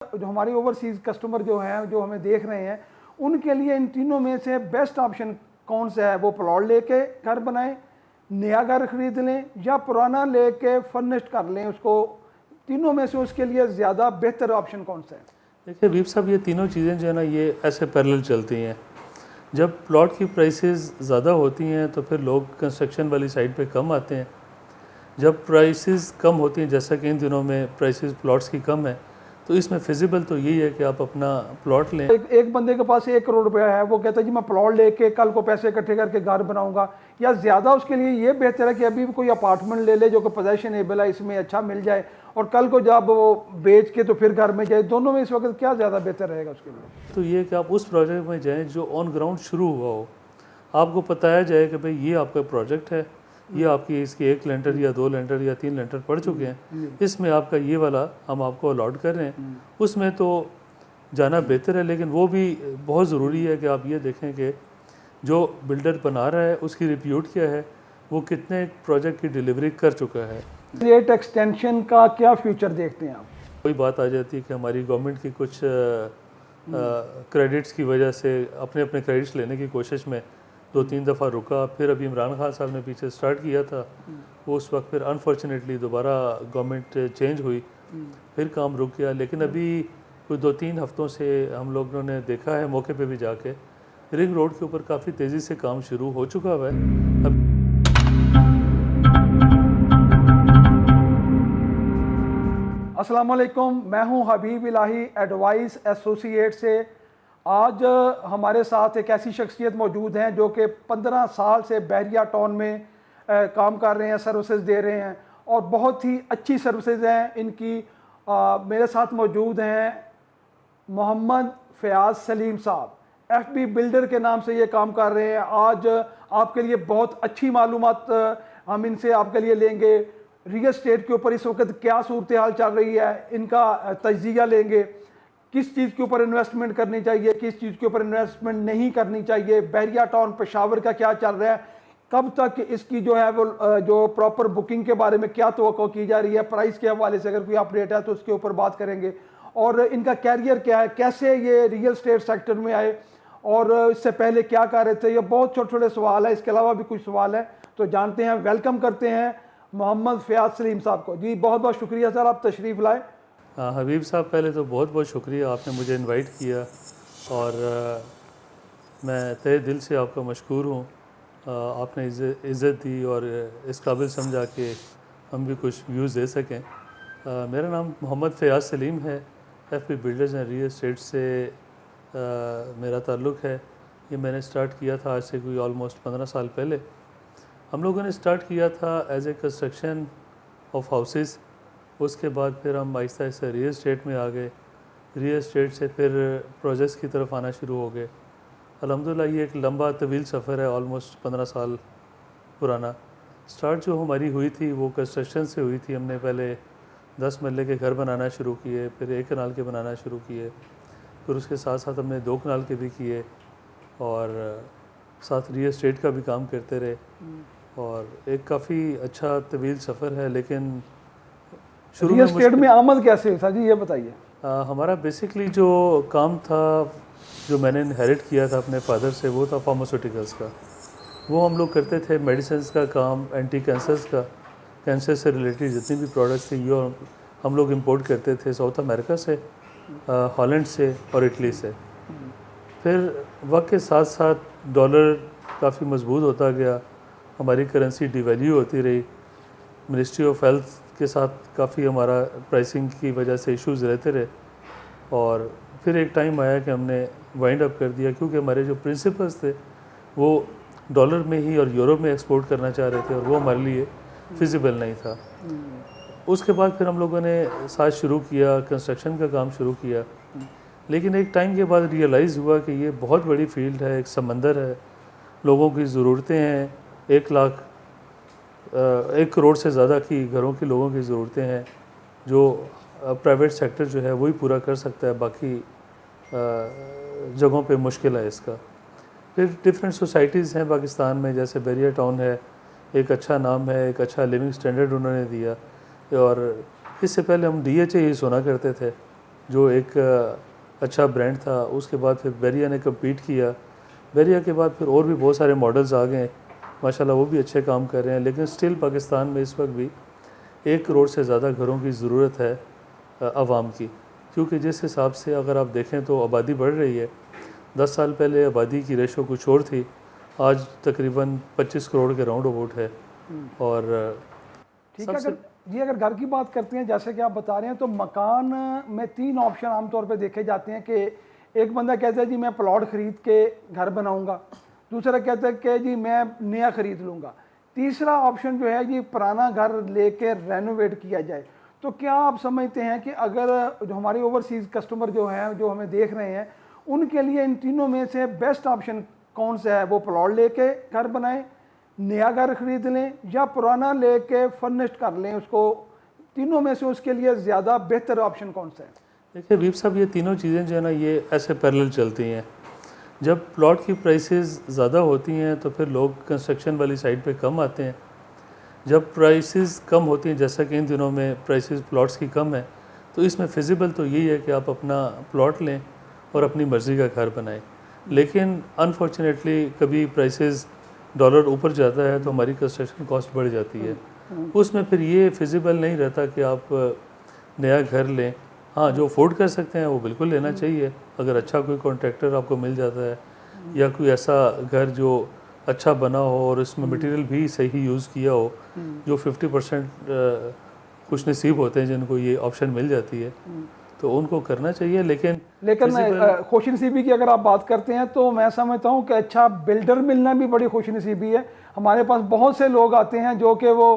जो हमारे overseas customer जो हैं जो हमें देख रहे हैं उनके लिए इन तीनों में से बेस्ट ऑप्शन कौन सा है? वो प्लॉट लेके घर बनाएं, नया घर खरीद लें या पुराना लेके फर्निश्ड कर लें उसको। तीनों में से उसके लिए ज़्यादा बेहतर ऑप्शन कौन सा है? देखिए हबीब साहब, ये तीनों चीज़ें जो है ना ये ऐसे पैरेलल चलती हैं। जब प्लॉट की प्राइसेस ज़्यादा होती हैं तो फिर लोग कंस्ट्रक्शन वाली साइड पे कम आते हैं। जब प्राइसेस कम होती हैं, जैसा कि इन दिनों में प्राइसेस प्लॉट्स की कम है, तो इसमें फिजिबल तो यही है कि आप अपना प्लॉट लें। एक बंदे के पास 1 करोड़ रुपया है, वो कहता है जी मैं प्लॉट लेके कल को पैसे इकट्ठे करके घर बनाऊंगा, या ज़्यादा उसके लिए ये बेहतर है कि अभी भी कोई अपार्टमेंट ले ले जो कि पोजेशनेबल है, इसमें अच्छा मिल जाए और कल को जब वो बेच के तो फिर घर में जाए। दोनों में इस वक्त क्या ज़्यादा बेहतर रहेगा उसके लिए? तो ये कि आप उस प्रोजेक्ट में जाएं जो ऑन ग्राउंड शुरू हुआ हो, आपको बताया जाए कि भाई ये आपका प्रोजेक्ट है, ये आपकी इसकी 1 लेंटर या 2 लेंटर या 3 लेंटर पड़ चुके हैं, इसमें आपका ये वाला हम आपको अलॉट कर रहे हैं। उसमें तो जाना बेहतर है, लेकिन वो भी बहुत ज़रूरी है कि आप ये देखें कि जो बिल्डर बना रहा है उसकी रिप्यूट क्या है, वो कितने प्रोजेक्ट की डिलीवरी कर चुका है। रेट एक्सटेंशन का क्या फ्यूचर देखते हैं आप? कोई बात आ जाती है कि हमारी गवर्नमेंट की कुछ क्रेडिट्स की वजह से अपने अपने क्रेडिट्स लेने की कोशिश में 2-3 दफ़ा रुका। फिर अभी इमरान खान साहब ने पीछे स्टार्ट किया था, वो उस वक्त फिर अनफॉर्चुनेटली दोबारा गवर्नमेंट चेंज हुई, फिर काम रुक गया। लेकिन अभी कोई 2-3 हफ्तों से हम लोगों ने देखा है मौके पे भी जाके, रिंग रोड के ऊपर काफ़ी तेज़ी से काम शुरू हो चुका हुआ है। अब अस्सलाम वालेकुम, मैं हूं हबीब इलाही एडवाइस एसोसिएट से। आज हमारे साथ एक ऐसी शख्सियत मौजूद हैं जो कि 15 साल से बहरिया टाउन में काम कर रहे हैं, सर्विसेज दे रहे हैं और बहुत ही अच्छी सर्विसेज हैं इनकी। मेरे साथ मौजूद हैं मोहम्मद फयाज सलीम साहब, FB बिल्डर के नाम से ये काम कर रहे हैं। आज आपके लिए बहुत अच्छी मालूमात हम इनसे आपके लिए लेंगे। रियल एस्टेट के ऊपर इस वक्त क्या सूरत हाल चल रही है, इनका तजिया लेंगे, किस चीज़ के ऊपर इन्वेस्टमेंट करनी चाहिए, किस चीज़ के ऊपर इन्वेस्टमेंट नहीं करनी चाहिए, बहरिया टाउन पेशावर का क्या चल रहा है, कब तक इसकी जो है वो जो प्रॉपर बुकिंग के बारे में क्या तवक्को की जा रही है, प्राइस के हवाले से अगर कोई अपडेट है तो उसके ऊपर बात करेंगे, और इनका कैरियर क्या है, कैसे ये रियल एस्टेट सेक्टर में आए और इससे पहले क्या कर रहे थे। ये बहुत छोटे छोटे सवाल है, इसके अलावा भी कुछ सवाल है, तो जानते हैं। वेलकम करते हैं मोहम्मद फयाज सलीम साहब को। जी बहुत बहुत शुक्रिया सर, आप तशरीफ़ लाए। हबीब साहब, पहले तो बहुत बहुत शुक्रिया, आपने मुझे इनवाइट किया और मैं तहे दिल से आपका मशकूर हूँ। आपने इज़्ज़त दी और इस काबिल समझा कि हम भी कुछ व्यूज़ दे सकें। मेरा नाम मोहम्मद फयाज सलीम है, FB builders and real estate से मेरा ताल्लुक़ है। ये मैंने स्टार्ट किया था आज से कोई ऑलमोस्ट 15 साल पहले। हम लोगों ने स्टार्ट किया था as a construction of houses. उसके बाद फिर हम आहिस्ता आहिस्ता रियल एस्टेट में आ गए। रियल एस्टेट से फिर प्रोजेक्ट्स की तरफ आना शुरू हो गए। अल्हम्दुलिल्लाह ये एक लंबा तवील सफ़र है, ऑलमोस्ट 15 साल पुराना। स्टार्ट जो हमारी हुई थी वो कंस्ट्रक्शन से हुई थी। हमने पहले 10 मरले के घर बनाना शुरू किए, फिर 1 कनाल के बनाना शुरू किए, फिर उसके साथ साथ हमने 2 कनाल के भी किए और साथ रियल एस्टेट का भी काम करते रहे। और एक काफ़ी अच्छा तवील सफ़र है। लेकिन शुरू रियल एस्टेट में आमद कैसे था जी, ये बताइए। हमारा बेसिकली जो काम था, जो मैंने इनहेरिट किया था अपने फादर से, वो था फार्मास्यूटिकल्स का। वो हम लोग करते थे, मेडिसिन का काम, एंटी कैंसर्स का, कैंसर से रिलेटेड जितनी भी प्रोडक्ट्स थी ये हम लोग इंपोर्ट करते थे साउथ अमेरिका से, हॉलैंड से और इटली से। फिर वक्त के साथ साथ डॉलर काफ़ी मजबूत होता गया, हमारी करेंसी डिवैल्यू होती रही। मिनिस्ट्री ऑफ हेल्थ के साथ काफ़ी हमारा प्राइसिंग की वजह से इश्यूज़ रहते रहे और फिर एक टाइम आया कि हमने वाइंड अप कर दिया, क्योंकि हमारे जो प्रिंसिपल्स थे वो डॉलर में ही और यूरो में एक्सपोर्ट करना चाह रहे थे और वो हमारे लिए फिजिबल नहीं था। उसके बाद फिर हम लोगों ने साथ शुरू किया, कंस्ट्रक्शन का काम शुरू किया। लेकिन एक टाइम के बाद रियलाइज़ हुआ कि ये बहुत बड़ी फील्ड है, एक समंदर है, लोगों की ज़रूरतें हैं, 1 करोड़ से ज़्यादा की घरों की लोगों की ज़रूरतें हैं, जो प्राइवेट सेक्टर जो है वही पूरा कर सकता है, बाकी जगहों पे मुश्किल है इसका। फिर डिफरेंट सोसाइटीज़ हैं पाकिस्तान में, जैसे बहरिया टाउन है, एक अच्छा नाम है, एक अच्छा लिविंग स्टैंडर्ड उन्होंने दिया। और इससे पहले हम DHA ही सुना करते थे, जो एक अच्छा ब्रांड था। उसके बाद फिर बेरिया ने कम्पीट किया। बेरिया के बाद फिर और भी बहुत सारे मॉडल्स आ गए माशाल्लाह, वो भी अच्छे काम कर रहे हैं। लेकिन स्टिल पाकिस्तान में इस वक्त भी 1 करोड़ से ज़्यादा घरों की ज़रूरत है आवाम की, क्योंकि जिस हिसाब से अगर आप देखें तो आबादी बढ़ रही है। 10 साल पहले आबादी की रेशो कुछ और थी, आज तकरीबन 25 करोड़ के राउंड अबाउट है। और ठीक है। अगर घर की बात करते हैं, जैसे कि आप बता रहे हैं, तो मकान में 3 ऑप्शन आमतौर पे देखे जाते हैं कि एक बंदा कहता है जी मैं प्लॉट ख़रीद के घर बनाऊंगा, दूसरा कहता है कि जी मैं नया ख़रीद लूँगा, तीसरा ऑप्शन जो है जी पुराना घर लेके रेनोवेट किया जाए। तो क्या आप समझते हैं कि अगर जो हमारे ओवरसीज़ कस्टमर जो हैं, जो हमें देख रहे हैं, उनके लिए इन तीनों में से बेस्ट ऑप्शन कौन सा है? वो प्लॉट लेके घर बनाएं, नया घर खरीद लें, या पुराना लेके फर्निश्ड कर लें उसको? तीनों में से उसके लिए ज़्यादा बेहतर ऑप्शन कौन सा है? देखिए बीप साहब, ये तीनों चीज़ें जो है ना, ये ऐसे पैरेलल चलती हैं। जब प्लॉट की प्राइसेस ज़्यादा होती हैं तो फिर लोग कंस्ट्रक्शन वाली साइड पे कम आते हैं। जब प्राइसेस कम होती हैं, जैसा कि इन दिनों में प्राइसेस प्लॉट्स की कम है, तो इसमें फिजिबल तो यही है कि आप अपना प्लॉट लें और अपनी मर्ज़ी का घर बनाएं। लेकिन अनफॉर्चुनेटली कभी प्राइसेस डॉलर ऊपर जाता है तो हमारी कंस्ट्रक्शन कॉस्ट बढ़ जाती है। उसमें फिर ये फिजिबल नहीं रहता कि आप नया घर लें। हाँ, जो अफोर्ड कर सकते हैं वो बिल्कुल लेना चाहिए, अगर अच्छा कोई कॉन्ट्रैक्टर आपको मिल जाता है, या कोई ऐसा घर जो अच्छा बना हो और इसमें मटेरियल भी सही यूज़ किया हो। जो 50% कुछ नसीब होते हैं जिनको ये ऑप्शन मिल जाती है, तो उनको करना चाहिए। लेकिन खुशनसीबी की अगर आप बात करते हैं तो मैं समझता हूँ कि अच्छा बिल्डर मिलना भी बड़ी खुशनसीबी है। हमारे पास बहुत से लोग आते हैं जो कि वो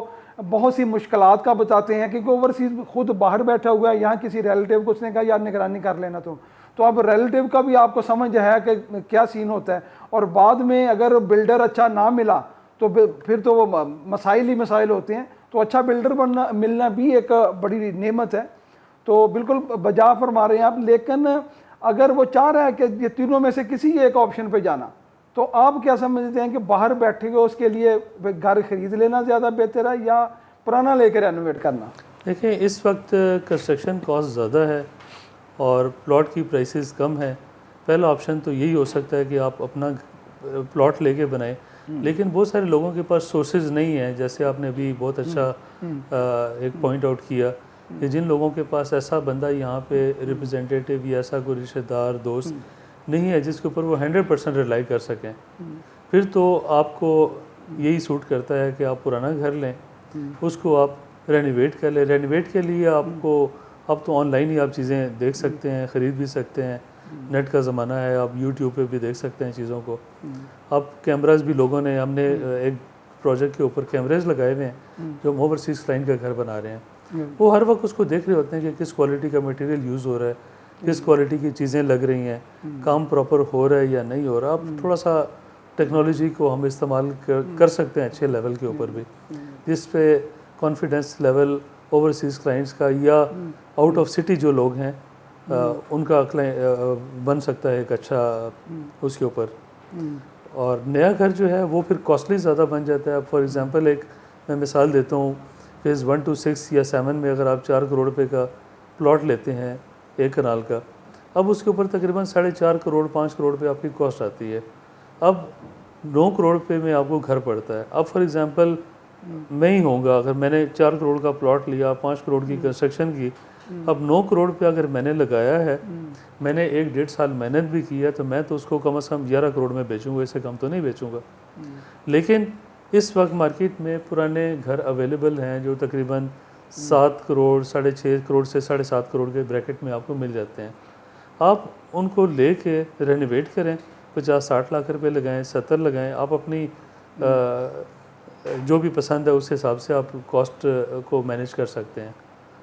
बहुत सी मुश्किलात का बताते हैं, क्योंकि ओवरसीज़ खुद बाहर बैठा हुआ है, यहाँ किसी रिलेटिव को उसने कहा यार निगरानी कर लेना तो अब रिलेटिव का भी आपको समझ है कि क्या सीन होता है। और बाद में अगर बिल्डर अच्छा ना मिला तो फिर तो वो मसाइल ही मसाइल होते हैं। तो अच्छा बिल्डर मिलना भी एक बड़ी नेमत है। तो बिल्कुल बजा फरमा रहे हैं आप। लेकिन अगर वो चाह रहा है कि ये तीनों में से किसी एक ऑप्शन पे जाना, तो आप क्या समझते हैं कि बाहर बैठे हुए उसके लिए घर खरीद लेना ज़्यादा बेहतर है या पुराना लेकर रेनोवेट करना? देखिए, इस वक्त कंस्ट्रक्शन कॉस्ट ज़्यादा है और प्लॉट की प्राइसेस कम है। पहला ऑप्शन तो यही हो सकता है कि आप अपना प्लॉट लेके बनाएं। लेकिन बहुत सारे लोगों के पास सोर्सेज नहीं है, जैसे आपने अभी बहुत अच्छा एक पॉइंट आउट किया कि जिन लोगों के पास ऐसा बंदा यहाँ पे रिप्रेजेंटेटिव या ऐसा कोई रिश्तेदार दोस्त नहीं है जिसके ऊपर वो 100% रिलाई कर सकें, फिर तो आपको यही सूट करता है कि आप पुराना घर लें, उसको आप रेनोवेट कर लें। रेनोवेट के लिए आपको अब तो ऑनलाइन ही आप चीज़ें देख सकते हैं, ख़रीद भी सकते हैं। नेट का ज़माना है, आप यूट्यूब पे भी देख सकते हैं चीज़ों को। अब कैमरास भी लोगों ने, हमने एक प्रोजेक्ट के ऊपर कैमरेज लगाए हुए हैं जो ओवरसीज़ क्लाइंट का घर बना रहे हैं। वो हर वक्त उसको देख रहे होते हैं कि किस क्वालिटी का मटेरियल यूज़ हो रहा है, किस क्वालिटी की चीज़ें लग रही हैं, काम प्रॉपर हो रहा है या नहीं हो रहा। अब थोड़ा सा टेक्नोलॉजी को हम इस्तेमाल कर सकते हैं अच्छे लेवल के ऊपर भी, जिस पे कॉन्फिडेंस लेवल ओवरसीज़ क्लाइंट्स का या आउट ऑफ सिटी जो लोग हैं उनका बन सकता है एक अच्छा उसके ऊपर। और नया घर जो है वो फिर कॉस्टली ज़्यादा बन जाता है। फॉर एग्जांपल एक मैं मिसाल देता हूँ, फेज़ 1 to 6 या 7 में अगर आप 4 करोड़ रुपए का प्लॉट लेते हैं 1 कनाल का, अब उसके ऊपर तकरीबन 4.5 करोड़ 5 करोड़ रुपये आपकी कॉस्ट आती है। अब 9 करोड़ रुपये में आपको घर पड़ता है। अब फॉर एग्जांपल मैं ही होऊंगा, अगर मैंने 4 करोड़ का प्लॉट लिया, 5 करोड़ की कंस्ट्रक्शन की, अब 9 करोड़ पे अगर मैंने लगाया है, मैंने 1-1.5 साल मेहनत भी की है, तो मैं तो उसको कम से कम 11 करोड़ में बेचूंगा, इससे कम तो नहीं बेचूंगा। लेकिन इस वक्त मार्केट में पुराने घर अवेलेबल हैं जो तकरीबन 7 करोड़ 6.5 करोड़ से 7.5 करोड़ के ब्रैकेट में आपको मिल जाते हैं। आप उनको लेके रेनोवेट करें, 50-60 लाख रुपए लगाएं, 70 लगाएं, आप अपनी जो भी पसंद है उस हिसाब से आप कॉस्ट को मैनेज कर सकते हैं,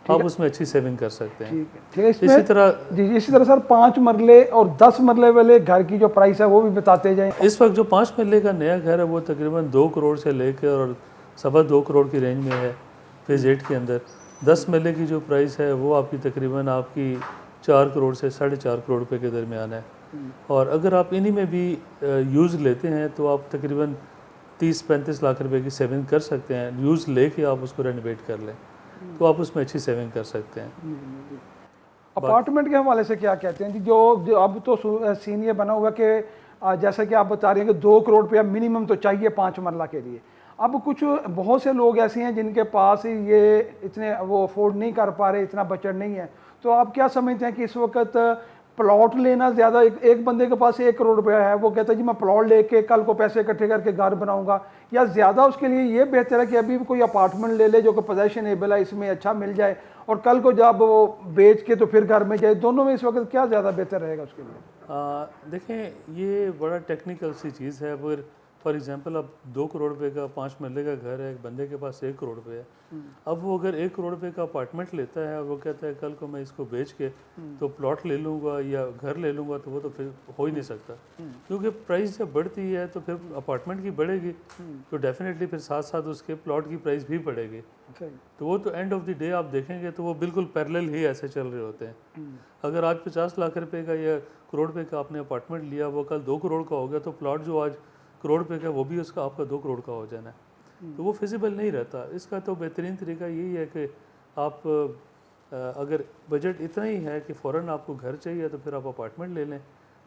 आप उसमें अच्छी सेविंग कर सकते हैं। ठीक है। इसी तरह सर 5 मरले और 10 मरले वाले घर की जो प्राइस है वो भी बताते जाएं। इस वक्त जो 5 मरले का नया घर है वो तकरीबन 2 करोड़ से लेकर और 2.25 करोड़ की रेंज में है फेज़ 8 के अंदर। 10 मरले की जो प्राइस है वो आपकी तकरीबन आपकी 4 करोड़ से 4.5 करोड़ रुपए के दरमियान है। और अगर आप इन्हीं में भी यूज़ लेते हैं तो आप तकरीबन 30-35 लाख रुपए की सेविंग कर सकते हैं। यूज़ लेके आप उसको रेनोवेट कर लें तो आप उसमें अच्छी सेविंग कर सकते हैं। अपार्टमेंट के हवाले से क्या कहते हैं जी, जो अब तो सीन ये बना हुआ कि जैसा कि आप बता रहे हैं कि 2 करोड़ रुपया मिनिमम तो चाहिए 5 मरला के लिए। अब कुछ बहुत से लोग ऐसे हैं जिनके पास ये इतने वो अफोर्ड नहीं कर पा रहे, इतना बजट नहीं है, तो आप क्या समझते हैं कि इस वक्त प्लॉट लेना ज़्यादा, एक बंदे के पास 1 करोड़ रुपया है, वो कहता है जी मैं प्लॉट लेके कल को पैसे इकट्ठे करके घर बनाऊंगा, या ज़्यादा उसके लिए ये बेहतर है कि अभी कोई अपार्टमेंट ले ले जो कि पोजेशनेबल है, इसमें अच्छा मिल जाए और कल को जब वो बेच के तो फिर घर में जाए, दोनों में इस वक्त क्या ज़्यादा बेहतर रहेगा उसके लिए? देखें, ये बड़ा टेक्निकल सी चीज़ है। अगर फॉर एग्जांपल अब 2 करोड़ रुपए का 5 मरले का घर है, एक बंदे के पास 1 करोड़ रुपए है, अब वो अगर 1 करोड़ रुपए का अपार्टमेंट लेता है और वो कहता है कल को मैं इसको बेच के तो प्लॉट ले लूँगा या घर ले लूँगा, तो वो तो फिर हो ही नहीं सकता, क्योंकि प्राइस जब बढ़ती है तो फिर अपार्टमेंट की बढ़ेगी, तो डेफिनेटली फिर साथ साथ उसके प्लॉट की प्राइस भी बढ़ेगी। तो वो तो एंड ऑफ द डे आप देखेंगे तो वो बिल्कुल पैरेलल ही ऐसे चल रहे होते हैं। अगर आज 50 लाख रुपए का या करोड़ रुपए का आपने अपार्टमेंट लिया, वो कल 2 करोड़ का हो गया, तो प्लॉट जो आज करोड़ रुपए का वो भी उसका आपका 2 करोड़ का हो जाना है, तो वो फिजिबल नहीं रहता। इसका तो बेहतरीन तरीका यही है कि आप अगर बजट इतना ही है कि फ़ौरन आपको घर चाहिए तो फिर आप अपार्टमेंट ले लें।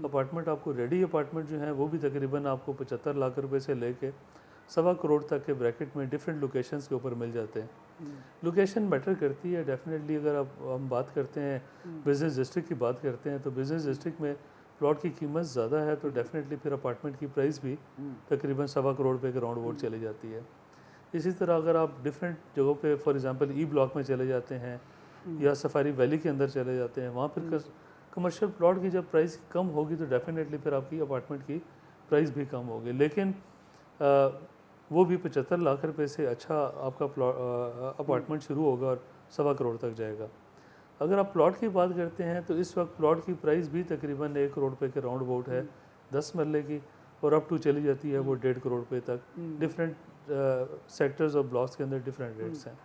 अपार्टमेंट आपको रेडी अपार्टमेंट जो हैं वो भी तकरीबन आपको 75 लाख रुपए से लेके 1.25 करोड़ तक के ब्रैकेट में डिफरेंट लोकेशंस के ऊपर मिल जाते हैं। लोकेशन मैटर करती है डेफिनेटली। अगर हम बात करते हैं बिजनेस डिस्ट्रिक्ट की बात करते हैं, तो बिजनेस डिस्ट्रिक्ट में प्लॉट की कीमत ज़्यादा है, तो डेफिनेटली फिर अपार्टमेंट की प्राइस भी तकरीबन 1.25 करोड़ रुपए के राउंड अबाउट चली जाती है। इसी तरह अगर आप डिफरेंट जगहों पे फॉर एग्जांपल ई ब्लॉक में चले जाते हैं या सफारी वैली के अंदर चले जाते हैं, वहाँ पर कमर्शियल प्लॉट की जब प्राइस कम होगी तो डेफिनेटली फिर आपकी अपार्टमेंट की प्राइस भी कम होगी, लेकिन वो भी 75 लाख रुपए से अच्छा आपका अपार्टमेंट शुरू होगा और 1.25 करोड़ तक जाएगा। अगर आप प्लॉट की बात करते हैं तो इस वक्त प्लॉट की प्राइस भी तकरीबन 1 करोड़ रुपए के राउंड अबाउट है 10 मरले की, और अप टू चली जाती है वो 1.5 करोड़ रुपए तक। डिफरेंट सेक्टर्स और ब्लॉक्स के अंदर डिफरेंट रेट्स हैं।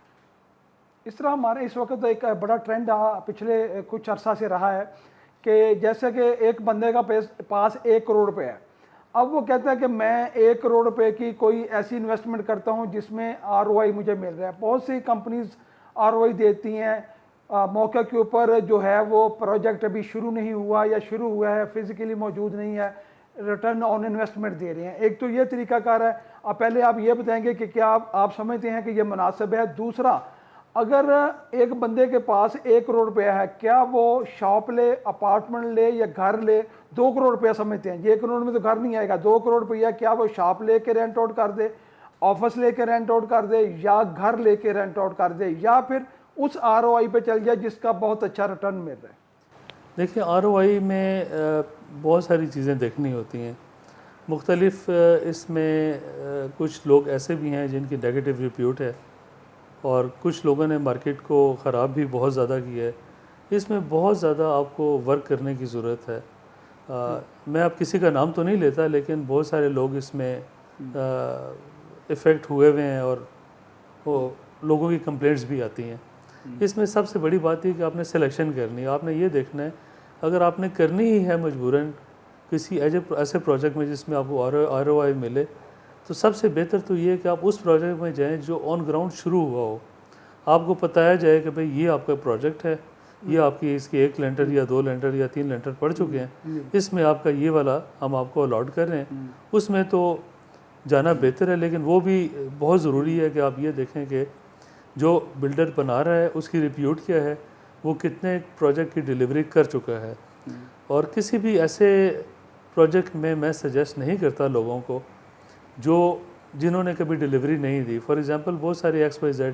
इस तरह हमारे इस वक्त एक बड़ा ट्रेंड पिछले कुछ अरसा से रहा है कि जैसे कि एक बंदे का पास 1 करोड़ रुपए है, अब वो कहता है कि मैं 1 करोड़ रुपए की कोई ऐसी इन्वेस्टमेंट करता हूं जिसमें ROI मुझे मिल रहा है। बहुत सी कंपनीज ROI देती हैं, मौके के ऊपर जो है वो प्रोजेक्ट अभी शुरू नहीं हुआ या शुरू हुआ है, फिजिकली मौजूद नहीं है, रिटर्न ऑन इन्वेस्टमेंट दे रहे हैं। एक तो ये तरीकाकार है। अब पहले आप ये बताएंगे कि क्या आप समझते हैं कि ये मुनासिब है? दूसरा, अगर एक बंदे के पास 1 करोड़ रुपया है, क्या वो शॉप ले, अपार्टमेंट ले या घर ले? 2 करोड़ रुपया समझते हैं, ये 1 करोड़ में तो घर नहीं आएगा। 2 करोड़ रुपया क्या वो शॉप ले के रेंट आउट कर दे, ऑफिस ले के रेंट आउट कर दे, या घर ले के रेंट आउट कर दे, या फिर उस ROI पे चल जाए जिसका बहुत अच्छा रिटर्न मिल रहा है? देखिए, ROI में बहुत सारी चीज़ें देखनी होती हैं मुख्तलिफ। इसमें कुछ लोग ऐसे भी हैं जिनकी नेगेटिव रिप्यूट है, और कुछ लोगों ने मार्केट को ख़राब भी बहुत ज़्यादा किया है। इसमें बहुत ज़्यादा आपको वर्क करने की ज़रूरत है। मैं अब किसी का नाम तो नहीं लेता, लेकिन बहुत सारे लोग इसमें इफ़ेक्ट हुए हुए हैं और वो लोगों की कंप्लेंट्स भी आती हैं। इसमें सबसे बड़ी बात है कि आपने सिलेक्शन करनी है। आपने ये देखना है, अगर आपने करनी ही है मजबूरन किसी ऐसे प्रोजेक्ट में जिसमें आपको ROI मिले, तो सबसे बेहतर तो ये है कि आप उस प्रोजेक्ट में जाएं जो ऑन ग्राउंड शुरू हुआ हो। आपको बताया जाए कि भाई ये आपका प्रोजेक्ट है, ये आपकी इसके 1 लेंटर या 2 लेंटर या 3 लेंटर पड़ चुके हैं, इसमें आपका ये वाला हम आपको अलॉट कर रहे हैं। उसमें तो जाना बेहतर है, लेकिन वो भी बहुत ज़रूरी है कि आप ये देखें कि जो बिल्डर बना रहा है उसकी रिप्यूट क्या है, वो कितने प्रोजेक्ट की डिलीवरी कर चुका है। और किसी भी ऐसे प्रोजेक्ट में मैं सजेस्ट नहीं करता लोगों को जिन्होंने कभी डिलीवरी नहीं दी। फॉर एग्जांपल बहुत सारे XYZ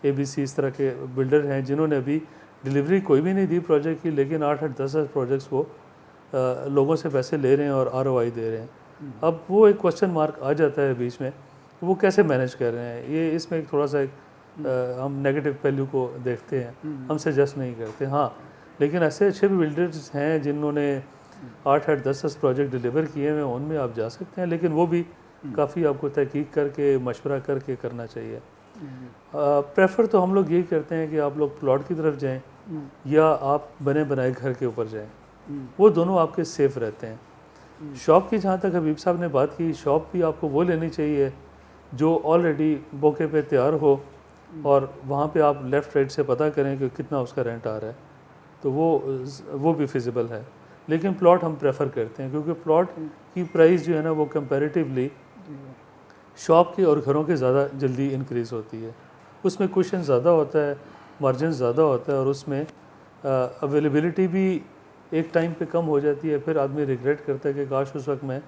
ABC इस तरह के बिल्डर हैं जिन्होंने अभी डिलीवरी कोई भी नहीं दी प्रोजेक्ट की, लेकिन 8-8 10 प्रोजेक्ट्स वो लोगों से पैसे ले रहे हैं और ROI दे रहे हैं। अब वो एक क्वेश्चन मार्क आ जाता है बीच में, वो कैसे मैनेज कर रहे हैं। ये इसमें थोड़ा सा हम नेगेटिव पहलू को देखते हैं, हम सजेस्ट नहीं करते। हाँ, लेकिन ऐसे अच्छे भी बिल्डर्स हैं जिन्होंने 8-8 10 प्रोजेक्ट डिलीवर किए हुए, उनमें आप जा सकते हैं, लेकिन वो भी काफ़ी आपको तहकीक करके मशवरा करके करना चाहिए। प्रेफर तो हम लोग यही करते हैं कि आप लोग प्लॉट की तरफ जाएं या आप बने बनाए घर के ऊपर जाएं, वो दोनों आपके सेफ रहते हैं। शॉप की जहाँ तक हबीब साहब ने बात की, शॉप भी आपको वो लेनी चाहिए जो ऑलरेडी मौके पे तैयार हो, और वहाँ पे आप लेफ़्ट राइट से पता करें कि कितना उसका रेंट आ रहा है। तो वो भी फिजिबल है। लेकिन प्लॉट हम प्रेफर करते हैं क्योंकि प्लॉट की प्राइस जो है ना वो कंपैरेटिवली शॉप के और घरों के ज़्यादा जल्दी इंक्रीज़ होती है। उसमें कुशन ज़्यादा होता है, मार्जिन ज़्यादा होता है और उसमें अवेलेबिलिटी भी एक टाइम पे कम हो जाती है। फिर आदमी रिग्रेट करता है कि काश उस वक्त मैं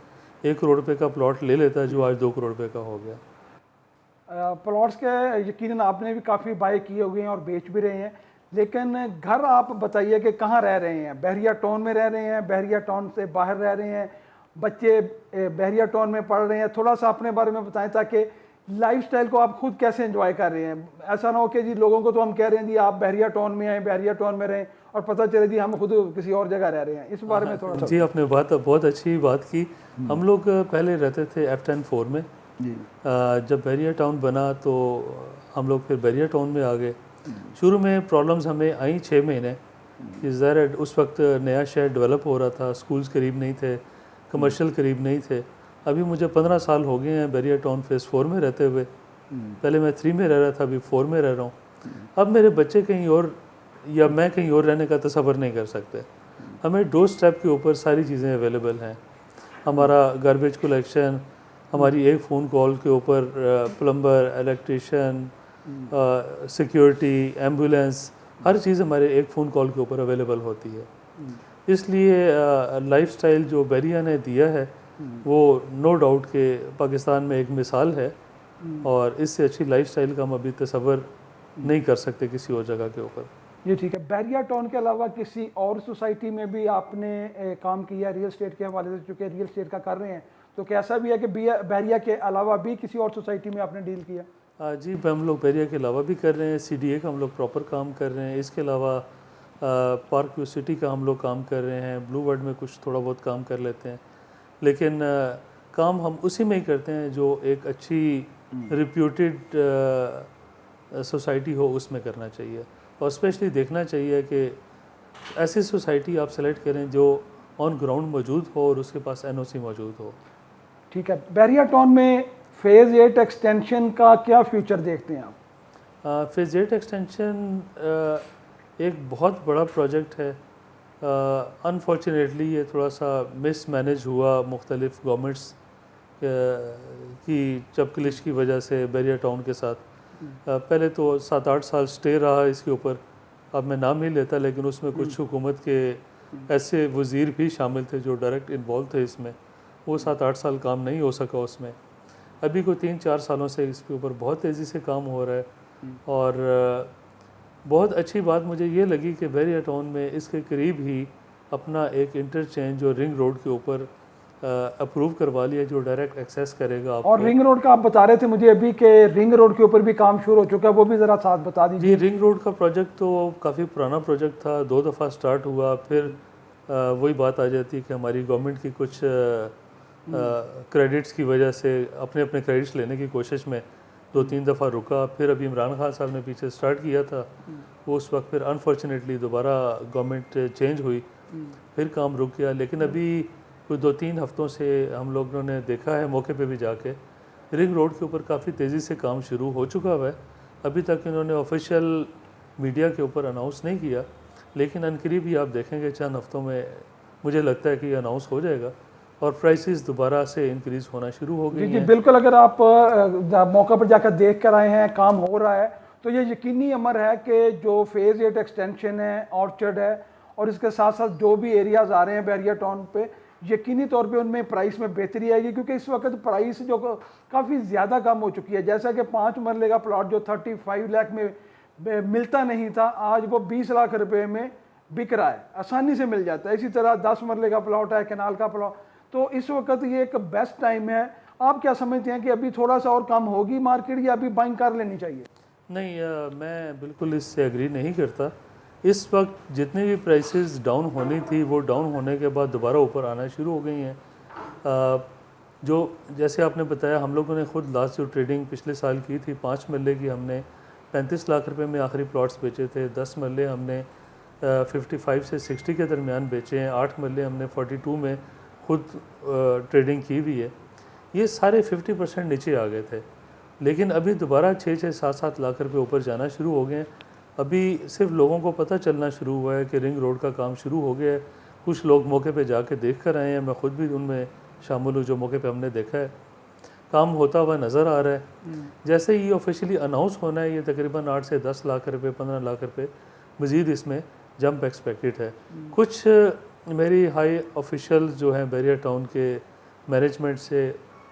1 करोड़ रुपए का प्लॉट ले लेता जो आज 2 करोड़ रुपए का हो गया। प्लॉट्स के यकीनन आपने भी काफ़ी बाय किए हुए हैं और बेच भी रहे हैं, लेकिन घर आप बताइए कि कहाँ रह रहे हैं? बहरिया टाउन में रह रहे हैं, बहरिया टाउन से बाहर रह रहे हैं, बच्चे बहरिया टाउन में पढ़ रहे हैं? थोड़ा सा अपने बारे में बताएं ताकि लाइफस्टाइल को आप खुद कैसे एंजॉय कर रहे हैं। ऐसा ना हो कि जी लोगों को तो हम कह रहे हैं जी आप बहरिया टाउन में आए, बहरिया टाउन में रहें और पता चले जी हम खुद किसी और जगह रह रहे हैं। इस बारे में थोड़ा सा। जी, आपने बहुत अच्छी बात की। हम लोग पहले रहते थे F10-4 में जी। जब बहरिया टाउन बना तो हम लोग फिर बहरिया टाउन में आ गए। शुरू में प्रॉब्लम्स हमें आई 6 महीने कि ज़रा उस वक्त नया शहर डेवलप हो रहा था, स्कूल्स करीब नहीं थे, कमर्शियल करीब नहीं थे। अभी मुझे 15 साल हो गए हैं बहरिया टाउन फेज़ 4 में रहते हुए। पहले मैं 3 में रह रहा था, अभी 4 में रह रहा हूँ। अब मेरे बच्चे कहीं और या मैं कहीं और रहने का तसव्वुर नहीं कर सकते। हमें डोर स्टेप के ऊपर सारी चीज़ें अवेलेबल हैं। हमारा गार्बेज कलेक्शन, हमारी एक फ़ोन कॉल के ऊपर प्लम्बर, इलेक्ट्रिशियन, सिक्योरिटी, एम्बुलेंस, हर चीज़ हमारे एक फ़ोन कॉल के ऊपर अवेलेबल होती है। इसलिए लाइफस्टाइल जो बहरिया ने दिया है वो नो डाउट के पाकिस्तान में एक मिसाल है और इससे अच्छी लाइफस्टाइल का हम अभी तसव्वुर नहीं कर सकते किसी और जगह के ऊपर। ये ठीक है। बहरिया टाउन के अलावा किसी और सोसाइटी में भी आपने काम किया रियल स्टेट के हवाले से, चूँकि रियल स्टेट का कर रहे हैं, तो क्या ऐसा भी है कि बहरिया के अलावा भी किसी और सोसाइटी में आपने डील किया? जी, हम लोग बहरिया के अलावा भी कर रहे हैं। CDA का हम लोग प्रॉपर काम कर रहे हैं। इसके अलावा पार्क व्यू सिटी का हम लोग काम कर रहे हैं। ब्लू वर्ल्ड में कुछ थोड़ा बहुत काम कर लेते हैं, लेकिन काम हम उसी में ही करते हैं जो एक अच्छी रिप्यूटेड सोसाइटी हो, उसमें करना चाहिए। और स्पेशली देखना चाहिए कि ऐसी सोसाइटी आप सेलेक्ट करें जो ऑन ग्राउंड मौजूद हो और उसके पास NOC मौजूद हो। ठीक है। बहरिया टाउन में फेज़ 8 एक्सटेंशन का क्या फ्यूचर देखते हैं आप? फेज़ 8 एक्सटेंशन एक बहुत बड़ा प्रोजेक्ट है। अनफॉर्चुनेटली ये थोड़ा सा मिसमैनेज हुआ मुख्तलिफ गवर्नमेंट्स की चपकलिश की वजह से बहरिया टाउन के साथ। पहले तो 7-8 साल स्टे रहा इसके ऊपर। अब मैं नाम नहीं लेता, लेकिन उसमें कुछ हुकूमत के ऐसे वज़ीर भी शामिल थे जो डायरेक्ट इन्वॉल्व थे इसमें। वो 7-8 साल काम नहीं हो सका उसमें। अभी कोई 3-4 सालों से इसके ऊपर बहुत तेज़ी से काम हो रहा है और बहुत अच्छी बात मुझे ये लगी कि बहरिया टाउन में इसके करीब ही अपना एक इंटरचेंज जो रिंग रोड के ऊपर अप्रूव करवा लिया, जो डायरेक्ट एक्सेस करेगा आपको। और रिंग रोड का आप बता रहे थे मुझे अभी कि रिंग रोड के ऊपर भी काम शुरू हो चुका है, वो भी ज़रा साथ बता दीजिए। जी, रिंग रोड का प्रोजेक्ट तो काफ़ी पुराना प्रोजेक्ट था, 2 दफ़ा स्टार्ट हुआ। फिर वही बात आ जाती है कि हमारी गवर्नमेंट की कुछ क्रेडिट्स की वजह से अपने अपने क्रेडिट्स लेने की कोशिश में 2-3 दफ़ा रुका। फिर अभी इमरान खान साहब ने पीछे स्टार्ट किया था, वो उस वक्त फिर अनफॉर्चुनेटली दोबारा गवर्नमेंट चेंज हुई, फिर काम रुक गया। लेकिन अभी कोई 2-3 हफ्तों से हम लोगों ने देखा है मौके पे भी जाके, रिंग रोड के ऊपर काफ़ी तेज़ी से काम शुरू हो चुका है। अभी तक इन्होंने ऑफिशियल मीडिया के ऊपर अनाउंस नहीं किया, लेकिन अनकरीब ही आप देखेंगे चंद हफ्तों में मुझे लगता है कि अनाउंस हो जाएगा और प्राइसेस दोबारा से इंक्रीज़ होना शुरू हो गई जी हैं। बिल्कुल। अगर आप मौका पर जाकर देख कर आए हैं, काम हो रहा है, तो ये यकीनी अमर है कि जो फेज़ 8 एक्सटेंशन है, ऑर्चर्ड है और इसके साथ साथ जो भी एरियाज़ आ रहे हैं बहरिया टाउन पे, यकीनी तौर पे उनमें प्राइस में बेहतरी आएगी, क्योंकि इस वक्त प्राइस जो काफ़ी ज़्यादा कम हो चुकी है। जैसा कि 5 मरले का प्लॉट जो 35 लाख में मिलता नहीं था, आज वो 20 लाख रुपए में बिक रहा है, आसानी से मिल जाता है। इसी तरह 10 मरले का प्लॉट है, कैनाल का प्लॉट, तो इस वक्त ये एक बेस्ट टाइम है। आप क्या समझते हैं कि अभी थोड़ा सा और कम होगी मार्केट या अभी बाइंग कर लेनी चाहिए? नहीं, मैं बिल्कुल इससे एग्री नहीं करता। इस वक्त जितनी भी प्राइसेस डाउन होनी थी वो डाउन होने के बाद दोबारा ऊपर आना शुरू हो गई हैं। जो जैसे आपने बताया, हम लोगों ने खुद लास्ट जो ट्रेडिंग पिछले साल की थी 5 मरले की, हमने 35 लाख रुपए में आखिरी प्लॉट्स बेचे थे। 10 मरले हमने 55 से 60 के दरमियान बेचे हैं। 8 मरले हमने 42 में खुद ट्रेडिंग की हुई है। ये सारे 50% नीचे आ गए थे, लेकिन अभी दोबारा 6-7 लाख रुपए ऊपर जाना शुरू हो गए हैं। अभी सिर्फ लोगों को पता चलना शुरू हुआ है कि रिंग रोड का काम शुरू हो गया है। कुछ लोग मौके पे जाके देख कर आए हैं, मैं ख़ुद भी उनमें शामिल हूँ जो मौके पे हमने देखा है। काम होता हुआ नज़र आ रहा है। जैसे ही ऑफिशियली अनाउंस होना है, ये तकरीबन 8 से 10 लाख रुपए, 15 लाख रुपए मज़ीद इसमें जंप एक्सपेक्टेड है। कुछ मेरी हाई ऑफिशियल जो हैं बैरिया टाउन के मैनेजमेंट से,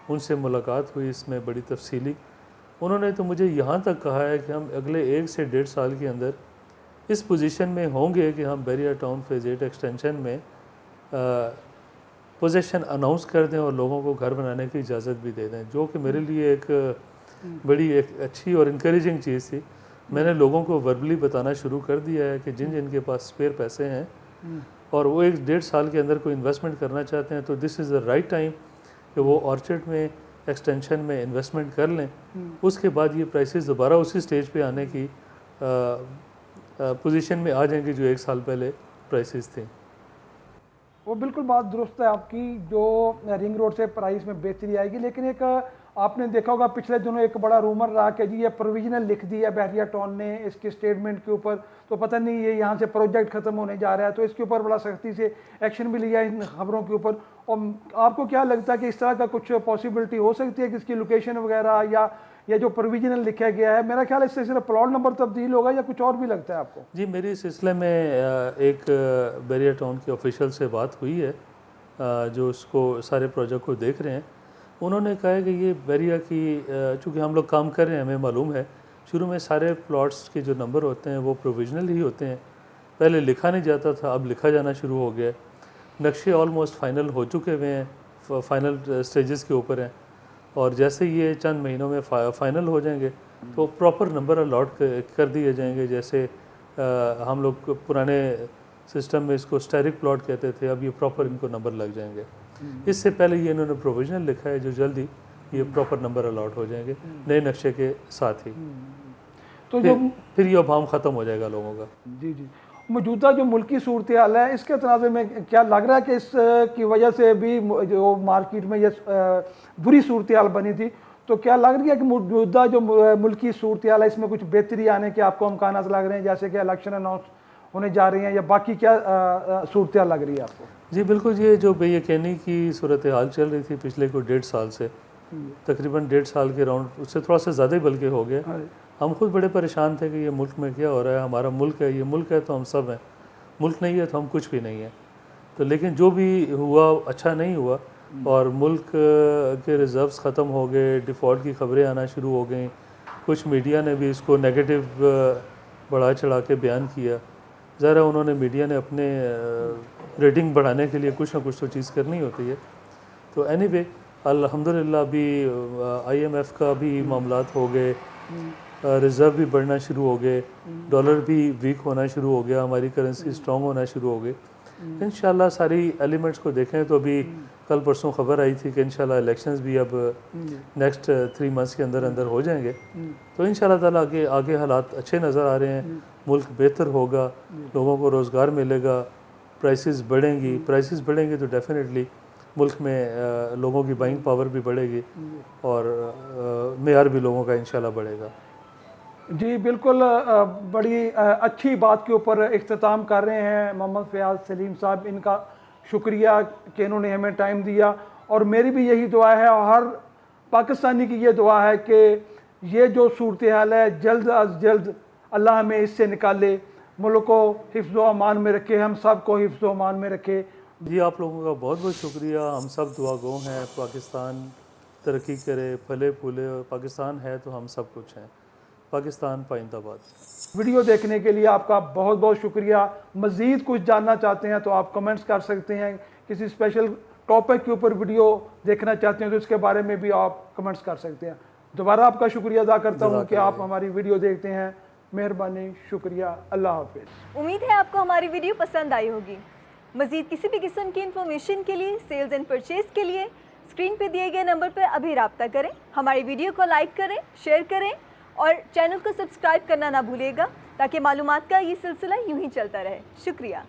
उनसे मुलाकात हुई इसमें बड़ी तफसीली। उन्होंने तो मुझे यहाँ तक कहा है कि हम अगले 1 से 1.5 साल के अंदर इस पोजीशन में होंगे कि हम बैरिया टाउन फेज़ 8 एक्सटेंशन में पोजीशन अनाउंस कर दें और लोगों को घर बनाने की इजाज़त भी दे दें, जो कि मेरे लिए एक बड़ी एक अच्छी और इनक्रेजिंग चीज़ थी। मैंने लोगों को वर्बली बताना शुरू कर दिया है कि जिन जिनके पास स्पेयर पैसे हैं और वो 1-1.5 साल के अंदर कोई इन्वेस्टमेंट करना चाहते हैं, तो this is the right time कि वो ऑर्चर्ड में एक्सटेंशन में इन्वेस्टमेंट कर लें। उसके बाद ये प्राइसेस दोबारा उसी स्टेज पे आने की पोजीशन में आ जाएंगे जो 1 साल पहले प्राइसेस थी। वो बिल्कुल बात दुरुस्त है आपकी, जो रिंग रोड से प्राइस में बेहतरी आएगी। लेकिन एक आपने देखा होगा पिछले दिनों एक बड़ा रूमर रहा कि जी ये प्रोविजनल लिख दिया बैरिया टाउन ने इसके स्टेटमेंट के ऊपर, तो पता नहीं ये यहाँ से प्रोजेक्ट ख़त्म होने जा रहा है, तो इसके ऊपर बड़ा सख्ती से एक्शन भी लिया इन खबरों के ऊपर। और आपको क्या लगता है कि इस तरह का कुछ पॉसिबिलिटी हो सकती है कि इसकी लोकेशन वगैरह या ये जो प्रोविजनल लिखा गया है, मेरा ख्याल इससे सिर्फ प्लॉट नंबर तब्दील होगा या कुछ और भी लगता है आपको? जी, मेरी इस सिलसिले में एक बैरिया टाउन के ऑफिशियल से बात हुई है जो उसको सारे प्रोजेक्ट को देख रहे हैं। उन्होंने कहा है कि ये बैरिया की, चूँकि हम लोग काम कर रहे हैं, हमें मालूम है शुरू में सारे प्लॉट्स के जो नंबर होते हैं वो प्रोविजनल ही होते हैं। पहले लिखा नहीं जाता था, अब लिखा जाना शुरू हो गया है। नक्शे ऑलमोस्ट फाइनल हो चुके हुए हैं, फाइनल स्टेजेस के ऊपर हैं, और जैसे ये चंद महीनों में फाइनल हो जाएंगे तो प्रॉपर नंबर अलॉट कर दिए जाएंगे। जैसे हम लोग पुराने सिस्टम में इसको स्टैरिक प्लॉट कहते थे, अब ये प्रॉपर इनको नंबर लग जाएंगे। इससे पहले ये इन्होंने प्रोविजनल लिखा है, जो जल्दी ये प्रॉपर नंबर अलॉट हो जाएंगे नए नक्शे के साथ ही। तो जो फिर ये अभाम ख़त्म हो जाएगा लोगों का। जी जी, मौजूदा जो मुल्की सूरत हाल है इसके तनाज़े में क्या लग रहा है कि इसकी वजह से भी जो मार्केट में ये बुरी सूरत हाल बनी थी, तो क्या लग रही है कि मौजूदा जो मुल्की सूरत हाल है इसमें कुछ बेहतरी आने के आपको इम्कान लग रहे हैं, जैसे कि इलेक्शन अनाउंस होने जा रही हैं, या बाकी क्या सूरत हाल लग रही है आपको? जी बिल्कुल, ये जो बेयकीनी की सूरत हाल चल रही थी पिछले कोई 1.5 साल से, तकरीबन 1.5 साल के राउंड, उससे थोड़ा सा ज़्यादा ही बल्कि हो गया। हम खुद बड़े परेशान थे कि ये मुल्क में क्या हो रहा है, हमारा मुल्क है, ये मुल्क है तो हम सब हैं, मुल्क नहीं है तो हम कुछ भी नहीं है। तो लेकिन जो भी हुआ अच्छा नहीं हुआ, और मुल्क के रिज़र्व्स ख़त्म हो गए, डिफ़ॉल्ट की खबरें आना शुरू हो गई, कुछ मीडिया ने भी इसको नेगेटिव बढ़ा चढ़ा के बयान किया। ज़रा उन्होंने, मीडिया ने अपने रेटिंग बढ़ाने के लिए कुछ ना कुछ तो चीज़ करनी होती है। तो एनीवे अल्हम्दुलिल्लाह अभी IMF का भी मामलात हो गए, रिज़र्व भी बढ़ना शुरू हो गए, डॉलर भी वीक होना शुरू हो गया, हमारी करेंसी स्ट्रॉन्ग होना शुरू हो गई। इंशाल्लाह सारी एलिमेंट्स को देखें तो अभी कल परसों खबर आई थी कि इंशाल्लाह इलेक्शंस भी अब नेक्स्ट 3 मंथ्स के अंदर अंदर हो जाएंगे। तो इंशाल्लाह ताला आगे हालात अच्छे नज़र आ रहे हैं, मुल्क बेहतर होगा, लोगों को रोज़गार मिलेगा, प्राइसेस बढ़ेंगी तो डेफिनेटली मुल्क में लोगों की बाइंग पावर भी बढ़ेगी और मेयार भी लोगों का इंशाल्लाह बढ़ेगा। जी बिल्कुल, बड़ी अच्छी बात के ऊपर इख्तिताम कर रहे हैं मोहम्मद फ़याज़ सलीम साहब, इनका शुक्रिया कि इन्होंने हमें टाइम दिया। और मेरी भी यही दुआ है और हर पाकिस्तानी की ये दुआ है कि ये जो सूरत हाल है जल्द अज जल्द अल्लाह हमें इससे निकाले, मुल्क को हिफ्ज़ व अमान में रखे, हम सब को हिफ्ज़ व अमान में रखे। जी आप लोगों का बहुत बहुत शुक्रिया, हम सब दुआगो हैं, पाकिस्तान तरक्की करे, फले फूले, पाकिस्तान है तो हम सब कुछ हैं। पाकिस्तान पाइंदाबाद। वीडियो देखने के लिए आपका बहुत बहुत शुक्रिया। मज़ीद कुछ जानना चाहते हैं तो आप कमेंट्स कर सकते हैं, किसी स्पेशल टॉपिक के ऊपर वीडियो देखना चाहते हैं तो इसके बारे में भी आप कमेंट्स कर सकते हैं। दोबारा आपका शुक्रिया अदा करता हूँ कि आप हमारी वीडियो देखते हैं। मेहरबानी, शुक्रिया, अल्लाह हाफिज़। उम्मीद है आपको हमारी वीडियो पसंद आई होगी। मज़ीद किसी भी किस्म की इन्फॉर्मेशन के लिए, सेल्स एंड परचेज़ के लिए स्क्रीन पर दिए गए नंबर पर अभी रब्ता करें। हमारी वीडियो को लाइक करें, शेयर करें और चैनल को सब्सक्राइब करना ना भूलिएगा, ताकि मालूमात का ये सिलसिला यूं ही चलता रहे। शुक्रिया।